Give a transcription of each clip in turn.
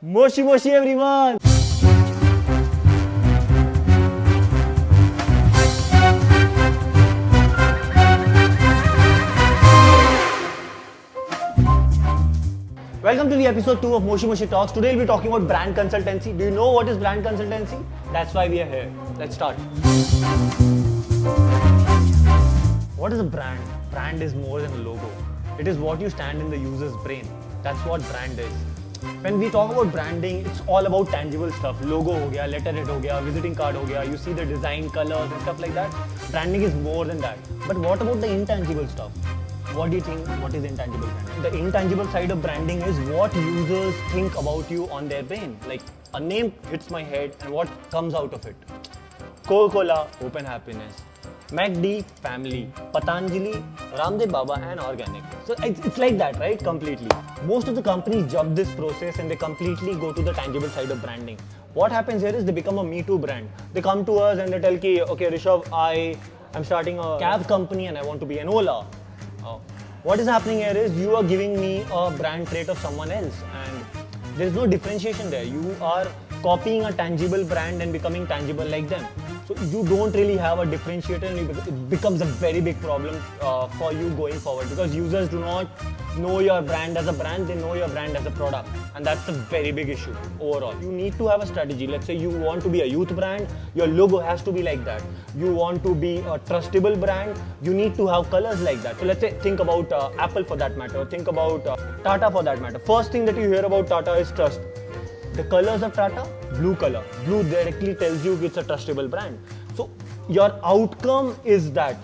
Moshi Moshi everyone! Welcome to the episode 2 of Moshi Moshi Talks. Today we'll be talking about brand consultancy. Do you know what is brand consultancy? That's why we are here. Let's start. What is a brand? Brand is more than a logo. It is what you stand in the user's brain. That's what brand is. When we talk about branding, it's all about tangible stuff. Logo ho gaya, letterhead ho gaya, visiting card ho gaya, you see the design, colors and stuff like that. Branding is more than that. But what about the intangible stuff? What do you think? What is intangible branding? The intangible side of branding is what users think about you on their brain. Like a name hits my head and what comes out of it. Coca-Cola, open happiness. MacD, family. Patanjali, Ramdev Baba and organic. So it's like that, right? Completely. Most of the companies jump this process and they completely go to the tangible side of branding. What happens here is they become a Me Too brand. They come to us and they tell ki, okay Rishabh, I'm starting a cab company and I want to be an Ola. What is happening here is you are giving me a brand trait of someone else and there is no differentiation there. You are copying a tangible brand and becoming tangible like them. So you don't really have a differentiator and it becomes a very big problem for you going forward because users do not know your brand as a brand, they know your brand as a product, and that's a very big issue overall. You need to have a strategy. Let's say you want to be a youth brand, your logo has to be like that. You want to be a trustable brand, you need to have colors like that. So let's say think about Apple for that matter, think about Tata for that matter. First thing that you hear about Tata is trust. The colors of Tata, blue color. Blue directly tells you it's a trustable brand. So your outcome is that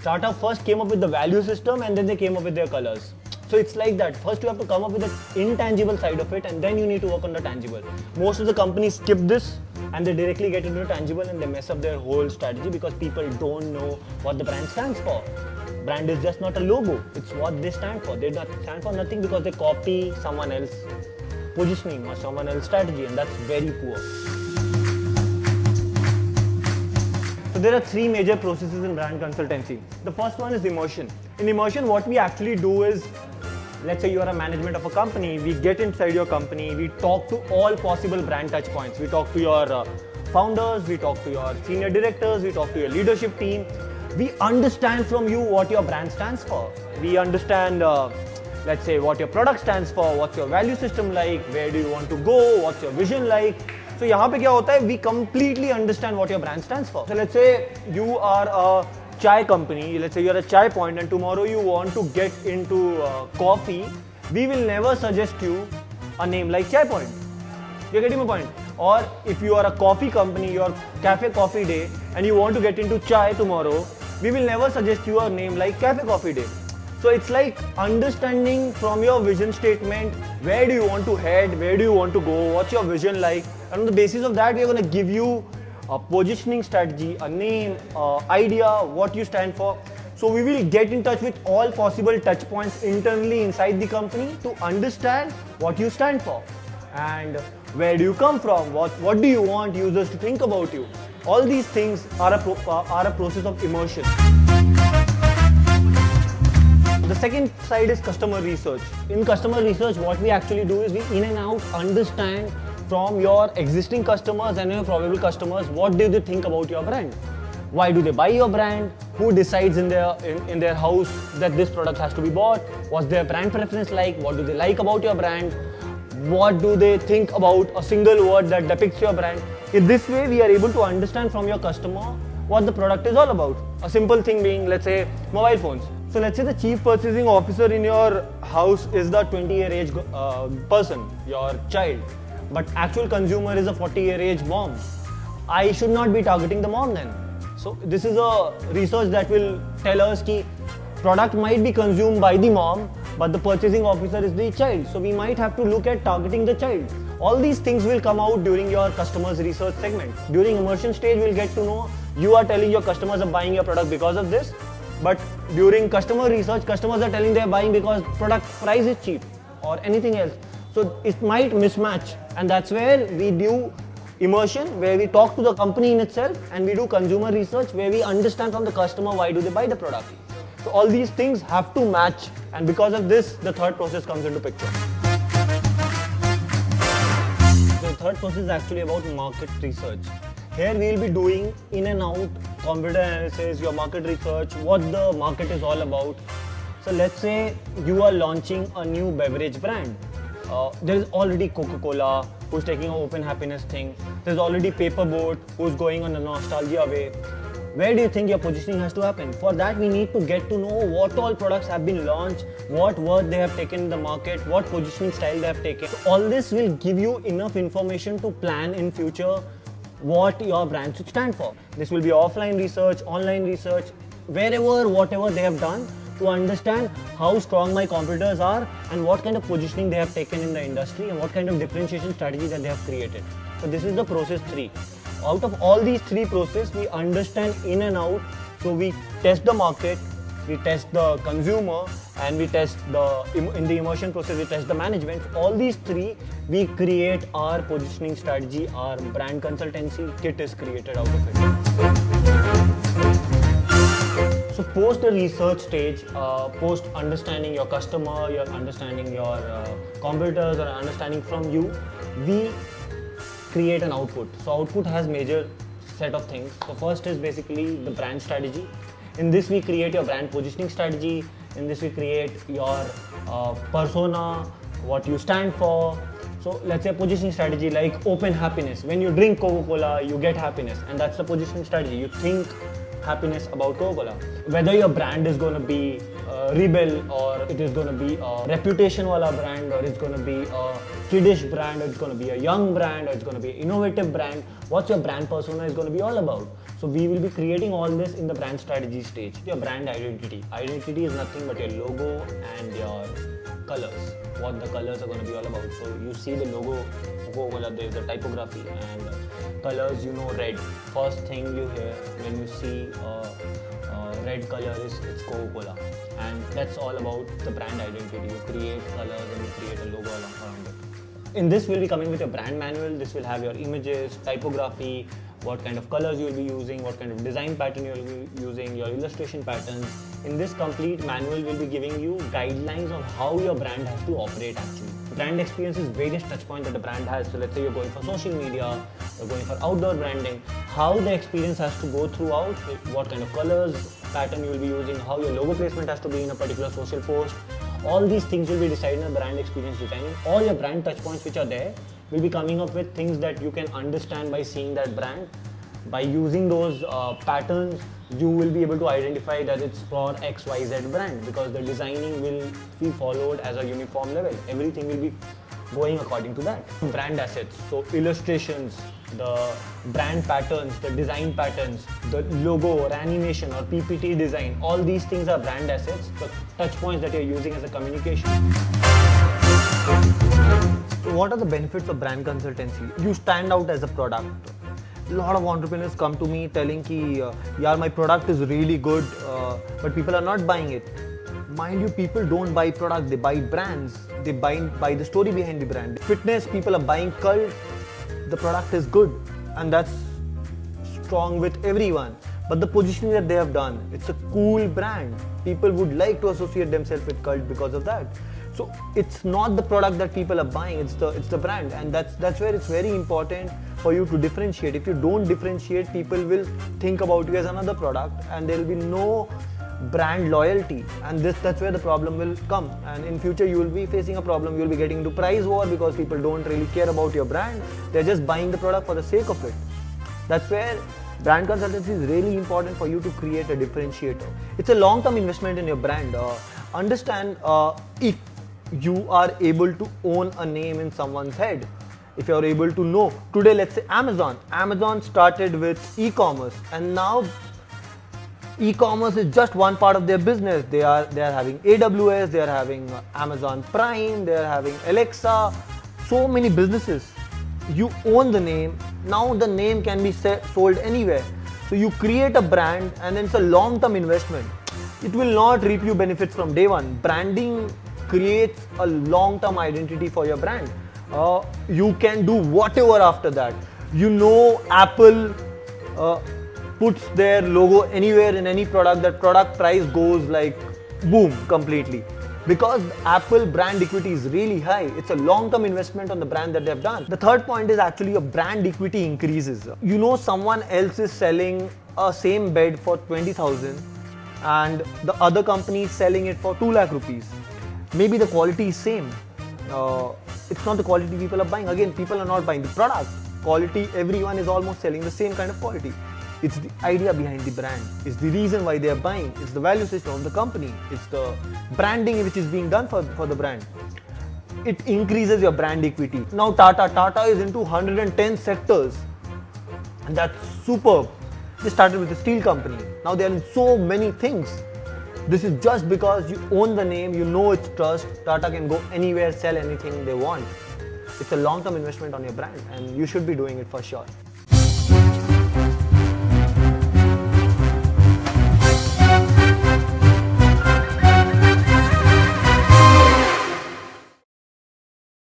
Tata first came up with the value system and then they came up with their colors. So it's like that. First you have to come up with the intangible side of it and then you need to work on the tangible. Most of the companies skip this and they directly get into tangible and they mess up their whole strategy because people don't know what the brand stands for. Brand is just not a logo. It's what they stand for. They stand for nothing because they copy someone else's positioning or someone else's strategy, and that's very poor. So there are three major processes in brand consultancy. The first one is immersion. In immersion, what we actually do is, let's say you are a management of a company, we get inside your company, we talk to all possible brand touch points. We talk to your founders, we talk to your senior directors, we talk to your leadership team. We understand from you what your brand stands for. We understand let's say what your product stands for, what's your value system like, where do you want to go, what's your vision like. So यहाँ पे क्या होता है, we completely understand what your brand stands for. So let's say you are a chai company, let's say you're a chai point and tomorrow you want to get into coffee, we will never suggest you a name like Chai Point. You're getting my point? Or if you are a coffee company, your Cafe Coffee Day and you want to get into chai tomorrow, we will never suggest you a name like Cafe Coffee Day. So it's like understanding from your vision statement, where do you want to head, where do you want to go, what's your vision like, and on the basis of that, we are going to give you a positioning strategy, a name, idea, what you stand for. So we will get in touch with all possible touch points internally inside the company to understand what you stand for and where do you come from, what do you want users to think about you. All these things are a process of immersion. The second side is customer research. In customer research, what we actually do is we in and out understand from your existing customers and your probable customers, what do they think about your brand? Why do they buy your brand? Who decides in their house that this product has to be bought? What's their brand preference like? What do they like about your brand? What do they think about a single word that depicts your brand? In this way, we are able to understand from your customer what the product is all about. A simple thing being, let's say, mobile phones. So let's say the chief purchasing officer in your house is the 20-year age person, your child, but actual consumer is a 40-year age mom. I should not be targeting the mom then. So this is a research that will tell us that product might be consumed by the mom, but the purchasing officer is the child. So we might have to look at targeting the child. All these things will come out during your customers research segment. During immersion stage, we'll get to know you are telling your customers are buying your product because of this. But during customer research, customers are telling they are buying because product price is cheap or anything else. So it might mismatch, and that's where we do immersion, where we talk to the company in itself, and we do consumer research where we understand from the customer why do they buy the product. So all these things have to match, and because of this, the third process comes into picture. third process is actually about market research. Here we will be doing in and out competitor analysis, your market research, what the market is all about. So let's say you are launching a new beverage brand. There is already Coca-Cola who's taking an open happiness thing. There's already Paperboat who's going on a nostalgia way. Where do you think your positioning has to happen? For that, we need to get to know what all products have been launched, what worth they have taken in the market, what positioning style they have taken. So all this will give you enough information to plan in future what your brand should stand for. This will be offline research, online research, wherever, whatever they have done to understand how strong my competitors are and what kind of positioning they have taken in the industry and what kind of differentiation strategy that they have created. So this is the process 3. Out of all these 3 processes, we understand in and out. So we test the market, we test the consumer, and we test in the immersion process, we test the management. All these 3, we create our positioning strategy, our brand consultancy kit is created out of it. So post the research stage, post understanding your customer, your understanding your competitors or understanding from you, we create an output. So output has major set of things. So first is basically the brand strategy. In this we create your brand positioning strategy. In this we create your persona, what you stand for. So let's say positioning strategy like open happiness. When you drink Coca-Cola, you get happiness, and that's the positioning strategy. You think happiness about Coca-Cola. Whether your brand is going to be Rebel or it is going to be a reputation wala brand or it's going to be a kiddish brand or it's going to be a young brand or it's going to be an innovative brand, what's your brand persona is going to be all about. So we will be creating all this in the brand strategy stage. Your brand identity. Identity is nothing but your logo and your colors. What the colors are going to be all about. So you see the logo, Coca-Cola, there is the typography and colors, you know, red. First thing you hear when you see red color is it's Coca-Cola, and that's all about the brand identity. You create colors and you create a logo around it. In this we'll be coming with your brand manual. This will have your images, typography, what kind of colors you will be using, what kind of design pattern you will be using, your illustration patterns. In this complete manual we'll be giving you guidelines on how your brand has to operate actually. Brand experience is various touch points that the brand has. So let's say you're going for social media, you're going for outdoor branding, how the experience has to go throughout, what kind of colors, pattern you will be using, how your logo placement has to be in a particular social post. All these things will be decided in the brand experience designing. All your brand touch points which are there will be coming up with things that you can understand by seeing that brand. By using those patterns, you will be able to identify that it's for XYZ brand because the designing will be followed as a uniform level. Everything will be going according to that. Brand assets, so illustrations, the brand patterns, the design patterns, the logo or animation or PPT design, all these things are brand assets, the touch points that you're using as a communication. So what are the benefits of brand consultancy? You stand out as a product. A lot of entrepreneurs come to me telling ki, yaar, my product is really good, but people are not buying it. Mind you, people don't buy product, they buy brands. They buy the story behind the brand. Fitness, people are buying cult. The product is good and that's strong with everyone. But the positioning that they have done, it's a cool brand. People would like to associate themselves with cult because of that. So it's not the product that people are buying, it's the brand, and that's where it's very important for you to differentiate. If you don't differentiate, people will think about you as another product and there will be no brand loyalty, and that's where the problem will come. And in future you will be facing a problem. You will be getting into price war because people don't really care about your brand. They're just buying the product for the sake of it. That's where brand consultancy is really important for you to create a differentiator. It's a long-term investment in your brand. Understand if you are able to own a name in someone's head. If you are able to know, today let's say Amazon started with e-commerce, and now e-commerce is just one part of their business. They are having AWS, they are having Amazon Prime, they are having Alexa, so many businesses. You own the name. Now the name can be sold anywhere. So you create a brand and then it's a long-term investment. It will not reap you benefits from day one. Branding creates a long-term identity for your brand. You can do whatever after that. You know, Apple puts their logo anywhere in any product, that product price goes like boom completely. because Apple brand equity is really high. It's a long-term investment on the brand that they've done. The third point is actually your brand equity increases. You know someone else is selling a same bed for 20,000 and the other company is selling it for 2 lakh rupees. Maybe the quality is same. It's not the quality people are buying. Again, people are not buying the product. Quality, everyone is almost selling the same kind of quality. It's the idea behind the brand. It's the reason why they are buying. It's the value system of the company. It's the branding which is being done for the brand. It increases your brand equity. Now Tata is into 110 sectors. And that's superb. They started with a steel company. Now they are in so many things. This is just because you own the name, you know its trust. Tata can go anywhere, sell anything they want. It's a long-term investment on your brand and you should be doing it for sure.